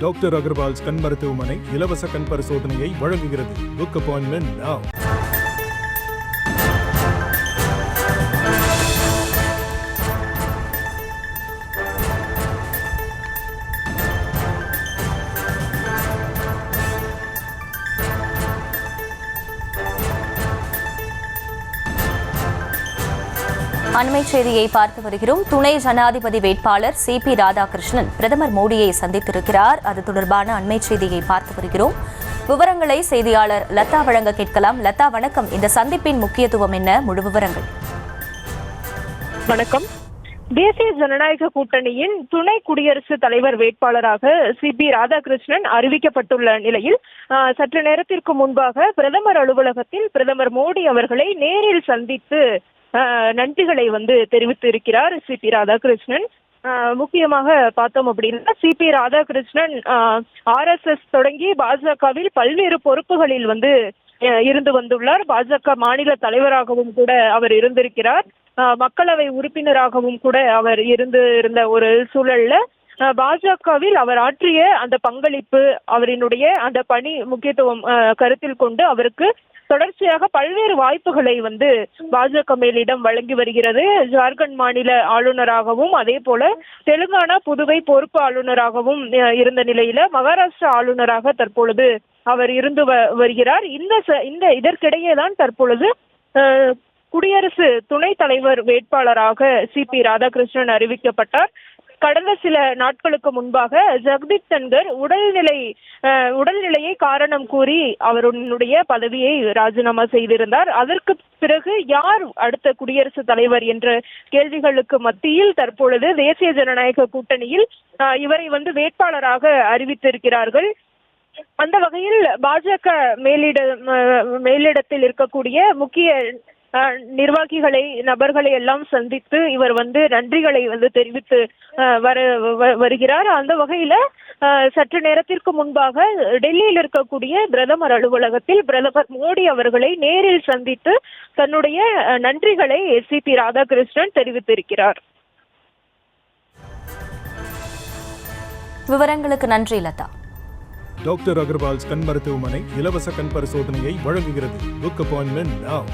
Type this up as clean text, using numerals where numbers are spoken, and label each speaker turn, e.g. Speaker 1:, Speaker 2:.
Speaker 1: Doctor Agarwal's கண் மருத்துவமனை இலவச கண் பரிசோதனையை வழங்குகிறது. Book appointment now.
Speaker 2: அண்மை செய்தியை பார்த்து வருகிறோம். துணை ஜனாதிபதி வேட்பாளர் CP ராதாகிருஷ்ணன் பிரதமர் மோடியை சந்தித்திருக்கிறார். அது தொடர்பான அண்மை செய்தியை பார்த்து வருகிறோம். விவரங்களை செய்தியாளர் லதா வழங்க கேட்கலாம். லதா, வணக்கம். இந்த சந்திப்பின் முக்கியத்துவம் என்ன? முழு விவரங்கள்.
Speaker 3: வணக்கம். தேசிய ஜனநாயக கூட்டணியின் துணை குடியரசுத் தலைவர் வேட்பாளராக CP ராதாகிருஷ்ணன் அறிவிக்கப்பட்டுள்ள நிலையில் சற்று நேரத்திற்கு முன்பாக பிரதமர் அலுவலகத்தில் பிரதமர் மோடி அவர்களை நேரில் சந்தித்து நன்றிகளை தெரிவித்து இருக்கிறார் CP ராதாகிருஷ்ணன். முக்கியமாக பார்த்தோம் அப்படின்னா CP ராதாகிருஷ்ணன் RSS தொடங்கி பாஜகவில் பல்வேறு பொறுப்புகளில் இருந்து வந்துள்ளார். பாஜக மாநில தலைவராகவும் கூட அவர் இருந்திருக்கிறார். மக்களவை உறுப்பினராகவும் கூட அவர் இருந்த ஒரு சூழல்ல பாஜகவில் அவர் ஆற்றிய அந்த பங்களிப்பு, அவரினுடைய அந்த பணி முக்கியத்துவம் கருத்தில் கொண்டு அவருக்கு தொடர்ச்சியாக பல்வேறு வாய்ப்புகளை பாஜக மேலிடம் வழங்கி வருகிறது. ஜார்க்கண்ட் மாநில ஆளுநராகவும் அதே போல தெலுங்கானா புதுவை பொறுப்பு ஆளுநராகவும் இருந்த நிலையில மகாராஷ்டிரா ஆளுநராக தற்பொழுது அவர் இருந்து வருகிறார். இதற்கிடையே தான் தற்பொழுது குடியரசு துணைத் தலைவர் வேட்பாளராக CP ராதாகிருஷ்ணன் அறிவிக்கப்பட்டார். கடந்த சில நாட்களுக்கு முன்பாக ஜெகதீப் தன்கர் உடல்நிலையை காரணம் கூறி அவருடைய பதவியை ராஜினாமா செய்திருந்தார். அதற்கு பிறகு யார் அடுத்த குடியரசுத் தலைவர் என்ற கேள்விகளுக்கு மத்தியில் தற்பொழுது தேசிய ஜனநாயக கூட்டணியில் இவரை வேட்பாளராக அறிவித்திருக்கிறார்கள். அந்த வகையில் பாஜக மேலிடத்தில் இருக்கக்கூடிய முக்கிய நபர்களை எல்லாம் சந்தித்து இவர் நன்றிகளை தெரிவித்து வருகிறார். அந்த வகையில சற்று நேரத்திற்கு முன்பாக டெல்லியில் இருக்கக்கூடிய பிரதமர் அலுவலகத்தில் பிரதமர் மோடி அவர்களை நேரில் சந்தித்து தன்னுடைய நன்றிகளை CP ராதாகிருஷ்ணன் தெரிவித்திருக்கிறார்.
Speaker 2: விவரங்களுக்கு நன்றி லதா.
Speaker 1: டாக்டர் அகர்வால்ஸ் கண் மருத்துவமனை இலவச கண் பரிசோதனையை வழங்குகிறது. Book appointment now.